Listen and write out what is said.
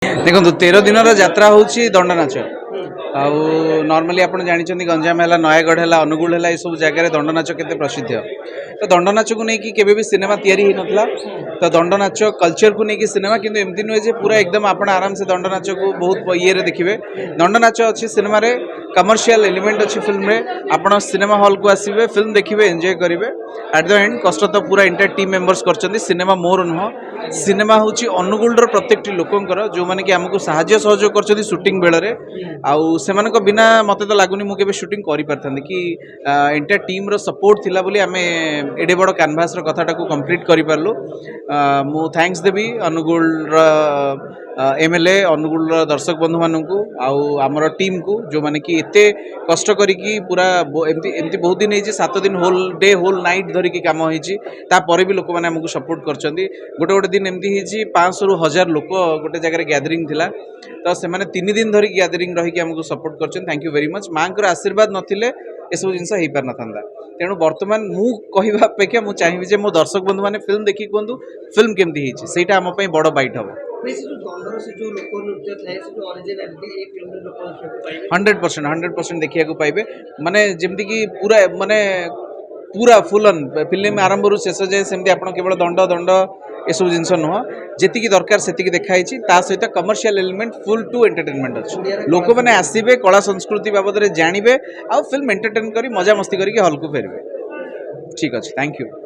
देखो 13 दिन यात्रा हूँ दंड नाच आउ नॉर्मली आप जानते गंजाम है नयगढ़ है अनुगुल है सब जगह दंड नाच के प्रसिद्ध तो दंड नाच को लेकिन केवे भी सिनेमा तैयारी ही नथला तो दंड नाच कल्चर को लेकिन सिनेमा किंतु एमती नुहे जे पूरा एकदम आप आराम से दंड नाच को बहुत ये देखिए दंड नाच अच्छी सिनेमा रे कमर्शियल एलिमेंट अच्छी फिल्म रे आप सिनेमा हॉल को आसवे फिल्म देखिए एंजॉय करेंगे एट द एंड कष्ट तो पूरा इंटर टीम मेंबर्स कर सिनेमा मोर नुह सिनेमा हूँ अनुगुल प्रत्येक लोकंर जो मैंने कि आमको साहाय्य सहयोग कर शूटिंग बेले आउ से बिना मत तो लगुनि मुझे शूटिंग कर पारता कि इंटर टीम रो सपोर्ट थिला बोली आमे एडे बड़ कैनभास कथाटा को कंप्लीट कर पार्लु मु थैंक्स देवी अनुगुल एमएलए अनुगुल दर्शक बंधु मानू आमर टीम को जो माने कि एते कष्ट करी पूरा एमती बहुत दिन होती 7 दिन होल डे होल नाइट धरिकी कम होपर भी लोक मैंने आमको सपोर्ट कर गोटे गोटे दिन एमती 500 ରୁ 1000 लोक गोटे जगह गैदरिंग थिला तो से 3 दिन धरिकी गैदरिंग रही आमको सपोर्ट कर थैंक यू वेरी मच माँ आशीर्वाद नथिले एसबू जिन हो पार ना तेणु बर्तमान मु कहवा अपेक्षा मुझे चाहिए जे मो दर्शक बंधु मैंने फिल्म देखी कहतु फिल्म केमती होईटा आम बड़ बैट हम 100% देखा पाइबे माने जमती कि पूरा माने पूरा फुल ऑन फिल्म आरंभ रू शेष जाए सेमती आप केवल दंड दंड एसबू जिनस नुह जी दरकार से देखाई सहित commercial element full to entertainment अच्छे लोक मैंने आसवे कला संस्कृति बाबद जानवे आ फिल्म एंटरटेन कर मजा मस्ती करके हॉल को फेरवे ठीक अच्छे थैंक यू।